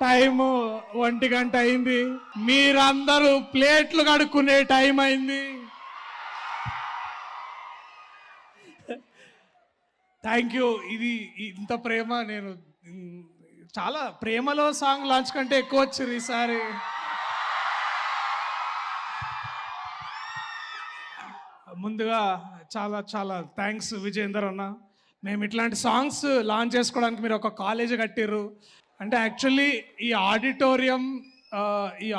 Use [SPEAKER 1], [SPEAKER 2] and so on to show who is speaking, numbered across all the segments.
[SPEAKER 1] Time 1 గంట అయింది. మీరందరూ ప్లేట్లు కడుక్కునే టైం అయింది. Thank you. ఇది ఇంత ప్రేమ నేను చాలా ప్రేమలో సాంగ్ లాంచ్ కంటే ఎక్కువ వచ్చింది ఈసారి. ముందుగా చాలా చాలా థ్యాంక్స్ విజయేందర్ అన్న. మేము ఇట్లాంటి సాంగ్స్ లాంచ్ చేసుకోవడానికి మీరు ఒక కాలేజ్ కట్టిర్రు అంటే యాక్చువల్లీ ఈ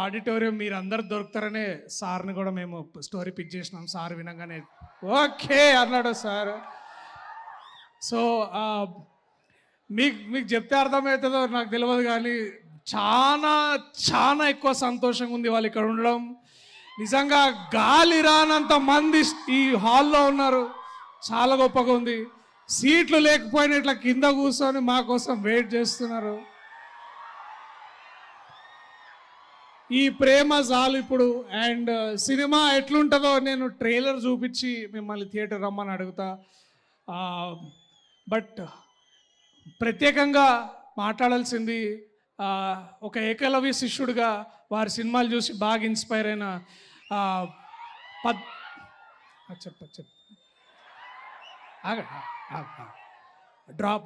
[SPEAKER 1] ఆడిటోరియం మీరు అందరు దొరుకుతారనే సార్ని కూడా మేము స్టోరీ పిక్ చేసినాం. సార్ వినగానే ఓకే అన్నాడు సార్. సో మీకు చెప్తే అర్థమవుతుందో నాకు తెలియదు కానీ చాలా చాలా ఎక్కువ సంతోషంగా ఉంది వాళ్ళు ఇక్కడ ఉండడం. నిజంగా గాలి రానంత మంది ఈ హాల్లో ఉన్నారు. చాలా గొప్పగా ఉంది. సీట్లు లేకపోయినా ఇట్లా కింద కూర్చొని మా కోసం వెయిట్ చేస్తున్నారు. ఈ ప్రేమ చాలు ఇప్పుడు. అండ్ సినిమా ఎట్లుంటుందో నేను ట్రైలర్ చూపించి మిమ్మల్ని థియేటర్ రమ్మని అడుగుతా. బట్ ప్రత్యేకంగా మాట్లాడాల్సింది ఒక ఏకలవ్య శిష్యుడిగా వారి సినిమాలు చూసి బాగా ఇన్స్పైర్ అయిన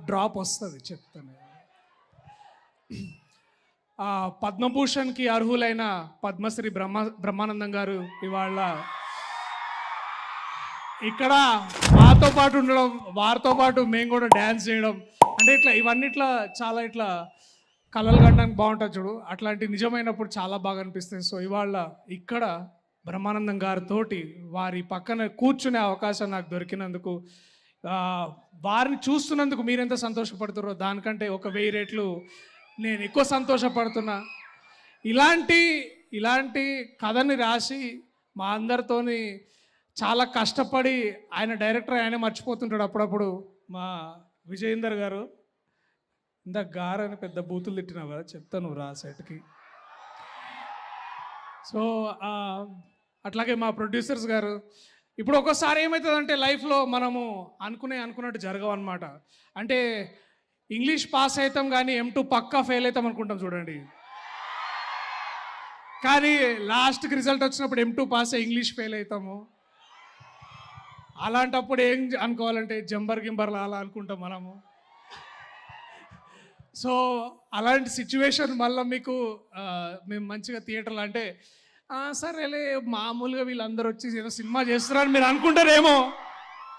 [SPEAKER 1] డ్రాప్ వస్తుంది చెప్తాను. పద్మభూషణ్కి అర్హులైన పద్మశ్రీ బ్రహ్మానందం గారు ఇవాళ ఇక్కడ మాతో పాటు ఉండడం, వారితో పాటు మేము కూడా డ్యాన్స్ చేయడం అంటే ఇట్లా ఇవన్నీ ఇట్లా చాలా ఇట్లా కళలు కనడానికి బాగుంటుంది చూడు, అట్లాంటి నిజమైనప్పుడు చాలా బాగా అనిపిస్తుంది. సో ఇవాళ ఇక్కడ బ్రహ్మానందం గారితోటి వారి పక్కన కూర్చునే అవకాశం నాకు దొరికినందుకు, వారిని చూస్తున్నందుకు మీరెంత సంతోషపడుతారో దానికంటే 1000 రెట్లు నేను ఎక్కువ సంతోషపడుతున్నా. ఇలాంటి కథని రాసి మా అందరితోని చాలా కష్టపడి ఆయన డైరెక్టర్ ఆయనే మర్చిపోతుంటాడు అప్పుడప్పుడు. మా విజయేందర్ గారు ఇందాక గారని పెద్ద బూతులు తిట్టినావు కదా, చెప్తాను రా సెట్కి. సో అట్లాగే మా ప్రొడ్యూసర్స్ గారు. ఇప్పుడు ఒక్కోసారి ఏమవుతుందంటే లైఫ్లో మనము అనుకున్నట్టు జరగవు అనమాట. అంటే ఇంగ్లీష్ పాస్ అవుతాం కానీ M2 పక్కా ఫెయిల్ అవుతాం అనుకుంటాం చూడండి. కానీ లాస్ట్కి రిజల్ట్ వచ్చినప్పుడు M2 పాస్ అయ్యి ఇంగ్లీష్ ఫెయిల్ అవుతాము. అలాంటప్పుడు ఏం అనుకోవాలంటే గింబర్లా అలా అనుకుంటాం మనము. సో అలాంటి సిచ్యువేషన్ మళ్ళీ మీకు మేము మంచిగా థియేటర్లో అంటే సరేలే మామూలుగా వీళ్ళందరూ వచ్చి ఏదో సినిమా చేస్తున్నారని మీరు అనుకుంటారేమో,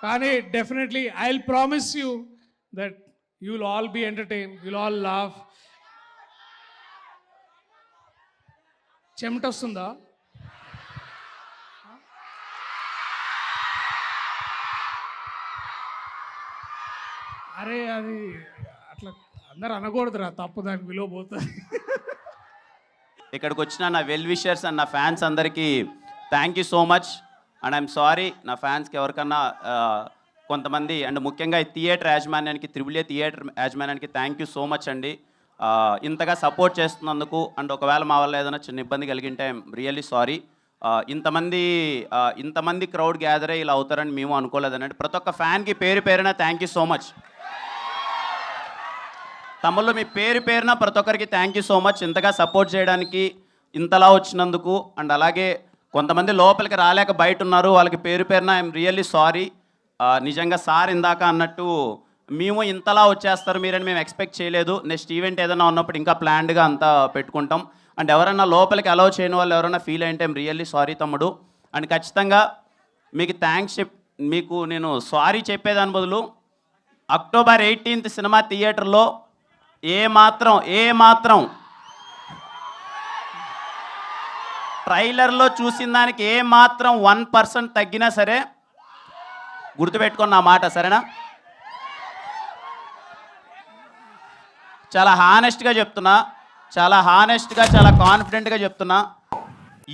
[SPEAKER 1] కానీ definitely I will promise you that you will all be entertained, you will all laugh. చెమట వస్తుందా? అరే అది అట్లా అందరు అనకూడదురా, తప్పు, దానికి విలువ పోతుంది.
[SPEAKER 2] ఇక్కడికి వచ్చిన నా వెల్ విషర్స్ అండ్ నా ఫ్యాన్స్ అందరికీ thank you so much. And I'm sorry నా ఫ్యాన్స్కి ఎవరికన్నా కొంతమంది అండ్ ముఖ్యంగా ఈ థియేటర్ యాజమాన్యానికి, AAA థియేటర్ యాజమాన్యానికి థ్యాంక్ యూ సో మచ్ అండి. ఇంతగా సపోర్ట్ చేస్తున్నందుకు. అండ్ ఒకవేళ మా వల్ల ఏదైనా చిన్న ఇబ్బంది కలిగింటే ఐఎమ్ రియల్లీ సారీ. ఇంతమంది క్రౌడ్ గ్యాదర్ అయ్యి ఇలా అవుతారని మేము అనుకోలేదనండి. ప్రతి ఒక్క ఫ్యాన్కి పేరు పేరున థ్యాంక్ యూ సో మచ్. తమ్ముళ్ళు మీ పేరు పేరున ప్రతి ఒక్కరికి థ్యాంక్ యూ సో మచ్ ఇంతగా సపోర్ట్ చేయడానికి, ఇంతలా వచ్చినందుకు. అండ్ అలాగే కొంతమంది లోపలికి రాలేక బయట ఉన్నారు, వాళ్ళకి పేరు పేరున ఐఎమ్ రియల్లీ సారీ. నిజంగా సార్ ఇందాక అన్నట్టు మేము ఇంతలా వచ్చేస్తారు మీరని మేము ఎక్స్పెక్ట్ చేయలేదు. నెక్స్ట్ ఈవెంట్ ఏదైనా ఉన్నప్పుడు ఇంకా ప్లాన్డ్గా అంతా పెట్టుకుంటాం. అండ్ ఎవరైనా లోపలికి అలౌ చేయని వాళ్ళు ఎవరైనా ఫీల్ అయింటే ఐఎమ్ రియల్లీ సారీ తమ్ముడు. అండ్ ఖచ్చితంగా మీకు మీకు నేను సారీ చెప్పేదాని బదులు అక్టోబర్ 18th సినిమా థియేటర్లో ఏ మాత్రం ట్రైలర్లో చూసిన దానికి ఏ మాత్రం 1% తగ్గినా సరే గుర్తుపెట్టుకున్న నా మాట, సరేనా? చాలా హానెస్ట్గా చెప్తున్నా, చాలా కాన్ఫిడెంట్గా చెప్తున్నా.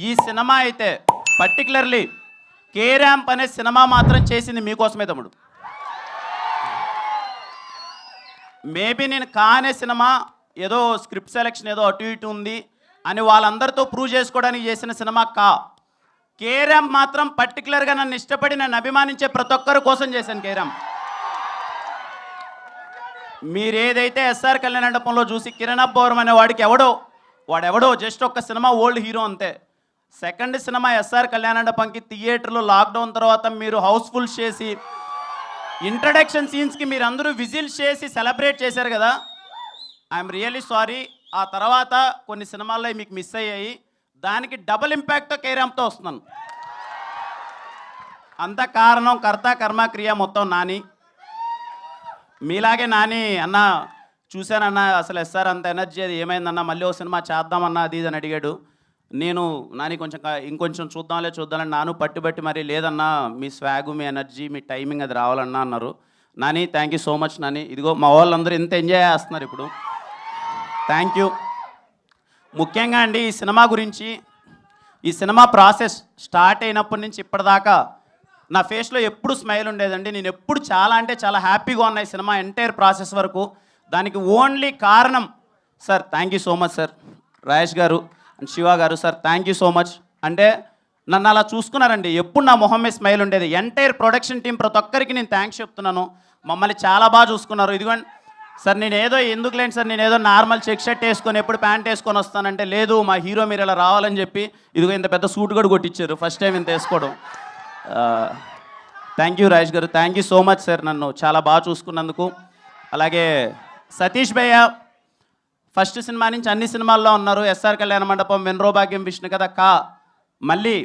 [SPEAKER 2] ఈ సినిమా అయితే పర్టికులర్లీ కే ర్యాంప్ అనే సినిమా మాత్రం చేసింది మీకోసమే తమ్ముడు. మేబీ నేను కానే సినిమా ఏదో స్క్రిప్ట్ సెలెక్షన్ ఏదో అటు ఇటు ఉంది అని వాళ్ళందరితో ప్రూవ్ చేసుకోవడానికి చేసిన సినిమా కే ర్యాంప్ మాత్రం పర్టికులర్గా నన్ను ఇష్టపడి నన్ను అభిమానించే ప్రతి ఒక్కరి కోసం చేశాను కే ర్యాంప్. మీరు ఏదైతే ఎస్ఆర్ కళ్యాణ మండపంలో చూసి కిరణ్ అబ్బవరం అనే వాడికి వాడెవడో జస్ట్ ఒక్క సినిమా ఓల్డ్ హీరో అంతే. సెకండ్ సినిమా ఎస్ఆర్ కళ్యాణ మండపంకి థియేటర్లో లాక్డౌన్ తర్వాత మీరు హౌస్ఫుల్ చేసి ఇంట్రడక్షన్ సీన్స్కి మీరు అందరూ విజిల్స్ చేసి సెలబ్రేట్ చేశారు కదా, ఐఎమ్ రియల్లీ సారీ. ఆ తర్వాత కొన్ని సినిమాల్లో మీకు మిస్ అయ్యాయి, దానికి డబుల్ ఇంపాక్ట్తో కేరాంతో వస్తున్నాను. అంత కారణం కర్త కర్మ క్రియ మొత్తం నాని. మీలాగే నాని అన్న చూశానన్న అసలు ఎస్ఆర్ అంత ఎనర్జీ అది ఏమైందన్న, మళ్ళీ ఓ సినిమా చేద్దామన్నా అది ఇది అని అడిగాడు. నేను నాని ఇంకొంచెం చూద్దామని నాను పట్టుబట్టి మరి లేదన్నా మీ స్వాగు మీ ఎనర్జీ మీ టైమింగ్ అది రావాలన్నా అన్నారు. Nani thank you so much Nani. ఇదిగో మా వాళ్ళందరూ ఇంత ఎంజాయ్ చేస్తున్నారు ఇప్పుడు, థ్యాంక్ యూ. ముఖ్యంగా అండి ఈ సినిమా గురించి, ఈ సినిమా ప్రాసెస్ స్టార్ట్ అయినప్పటి నుంచి ఇప్పటిదాకా నా ఫేస్లో ఎప్పుడు స్మైల్ ఉండేదండి. నేను ఎప్పుడు చాలా అంటే చాలా హ్యాపీగా ఉన్నాయి సినిమా ఎంటైర్ ప్రాసెస్ వరకు. దానికి ఓన్లీ కారణం sir, thank you so much sir, Rajesh గారు అండ్ శివ గారు sir, thank you so much. అంటే నన్ను అలా చూసుకున్నారండి, ఎప్పుడు నా మొహం మీద స్మైల్ ఉండేది. ఎంటైర్ ప్రొడక్షన్ టీం ప్రతి ఒక్కరికి నేను థ్యాంక్స్ చెప్తున్నాను, మమ్మల్ని చాలా బాగా చూసుకున్నారు. ఇదిగోండి సార్, నేను ఏదో ఎందుకు లేండి సార్, నేను ఏదో నార్మల్ చెక్ షర్ట్ వేసుకొని ఎప్పుడు ప్యాంట్ వేసుకొని వస్తానంటే, లేదు మా హీరో మీరు ఇలా రావాలని చెప్పి ఇదిగో ఇంత పెద్ద సూట్ కూడా కొట్టించారు ఫస్ట్ టైం ఇంత వేసుకోవడం. థ్యాంక్ యూ రాజేష్ గారు, thank you so much sir, నన్ను చాలా బాగా చూసుకున్నందుకు. అలాగే సతీష్ భయ్య ఫస్ట్ సినిమా నుంచి అన్ని సినిమాల్లో ఉన్నారు. ఎస్ఆర్ కళ్యాణ మండపం, వెన్రో భాగ్యం, విష్ణు కథ, మళ్ళీ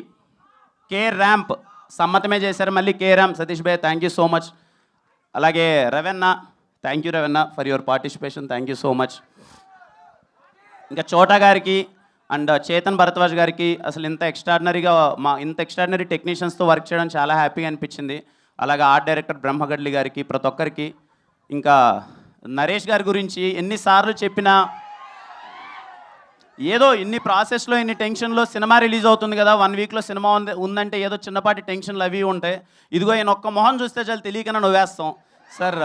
[SPEAKER 2] కే ర్యాంప్ సమ్మతమే చేశారు, మళ్ళీ కే ర్యాంప్. సతీష్ భయ్య థ్యాంక్ యూ సో మచ్. అలాగే Ravenna, thank you Ravenna for your participation, thank you so much. ఇంకా చోటా గారికి అండ్ చేతన్ భరద్వాజ్ గారికి అసలు ఇంత ఎక్స్ట్రాడినరీ టెక్నీషియన్స్తో వర్క్ చేయడం చాలా హ్యాపీగా అనిపించింది. అలాగే ఆర్ట్ డైరెక్టర్ బ్రహ్మగడ్లి గారికి, ప్రతి ఒక్కరికి. ఇంకా నరేష్ గారి గురించి ఎన్నిసార్లు చెప్పినా ఏదో ఇన్ని ప్రాసెస్లో ఇన్ని టెన్షన్లో సినిమా రిలీజ్ అవుతుంది కదా, 1 వీక్లో సినిమా ఉందంటే ఏదో చిన్నపాటి టెన్షన్లు అవి ఉంటాయి. ఇదిగో ఈయన ఒక్క మొహం చూస్తే చాలా తెలియకనే నవ్వేస్తాం sir.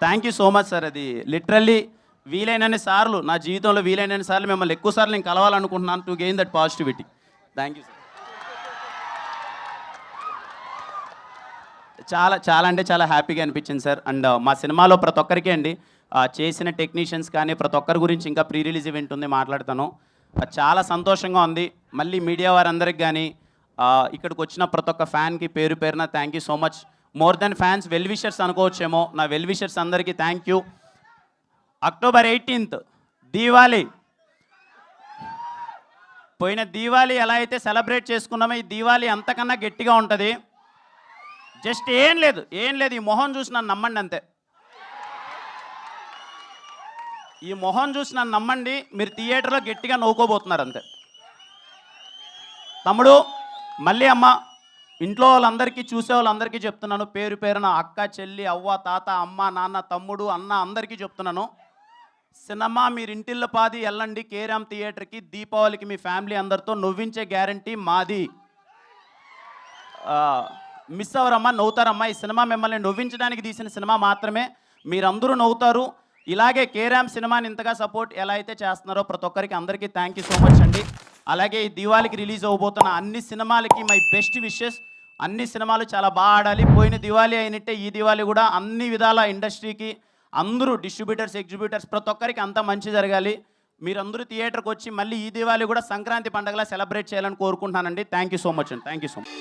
[SPEAKER 2] Thank you so much sir. అది లిటరల్లీ వీలైనన్ని సార్లు నా జీవితంలో వీలైనన్ని సార్లు మిమ్మల్ని ఎక్కువ సార్లు నేను కలవాలనుకుంటున్నాను to gain that positivity. Thank you sir. చాలా అంటే చాలా హ్యాపీగా అనిపించింది సార్. అండ్ మా సినిమాలో ప్రతి ఒక్కరికి అండి చేసిన టెక్నీషియన్స్ కానీ ప్రతి ఒక్కరి గురించి ఇంకా ప్రీ రిలీజ్ ఈవెంట్ ఉంది, మాట్లాడతాను. చాలా సంతోషంగా ఉంది. మళ్ళీ మీడియా వారందరికి కానీ ఇక్కడికి వచ్చిన ప్రతి ఒక్క ఫ్యాన్కి పేరు పేరున thank you so much. More than fans, well wishers అనుకోవచ్చేమో. నా వెల్ విషర్స్ అందరికీ thank you. October 18th Diwali. పోయిన దీవాలి ఎలా అయితే సెలబ్రేట్ చేసుకున్నామో ఈ దీవాలి అంతకన్నా గట్టిగా ఉంటుంది. జస్ట్ ఏం లేదు ఈ మొహం చూసి నన్ను నమ్మండి అంతే. ఈ మొహం చూసి నన్ను నమ్మండి, మీరు థియేటర్లో గట్టిగా నవ్వుకోబోతున్నారు అంతే. తమ్ముడు మళ్ళీ అమ్మ, ఇంట్లో వాళ్ళందరికీ చూసే వాళ్ళందరికీ చెప్తున్నాను, పేరు పేరున అక్క చెల్లి అవ్వ తాత అమ్మ నాన్న తమ్ముడు అన్న అందరికీ చెప్తున్నాను, సినిమా మీరు ఇంటిల్లో పాది వెళ్ళండి కేరామ్ థియేటర్కి. దీపావళికి మీ ఫ్యామిలీ అందరితో నవ్వించే గ్యారంటీ మాది. మిస్ అవ్వరమ్మా, నవ్వుతారమ్మా. ఈ సినిమా మిమ్మల్ని నవ్వించడానికి తీసిన సినిమా మాత్రమే, మీరందరూ నవ్వుతారు. ఇలాగే కేరామ్ సినిమాని ఇంతగా సపోర్ట్ ఎలా అయితే చేస్తున్నారో ప్రతి ఒక్కరికి అందరికీ థ్యాంక్ యూ సో మచ్ అండి. అలాగే ఈ దివాళీకి రిలీజ్ అవ్వబోతున్న అన్ని సినిమాలకి మై బెస్ట్ విషెస్. అన్ని సినిమాలు చాలా బాగా ఆడాలి. పోయిన దివాళీ అయినట్టే ఈ దివాళీ కూడా అన్ని విధాల ఇండస్ట్రీకి అందరూ డిస్ట్రిబ్యూటర్స్ ఎగ్జిబ్యూటర్స్ ప్రతి ఒక్కరికి అంతా మంచి జరగాలి. మీరందరూ థియేటర్కి వచ్చి మళ్ళీ ఈ దివాళీ కూడా సంక్రాంతి పండుగలా సెలబ్రేట్ చేయాలని కోరుకుంటున్నానండి. థ్యాంక్ యూ సో మచ్ అండి, థ్యాంక్ యూ సో మచ్.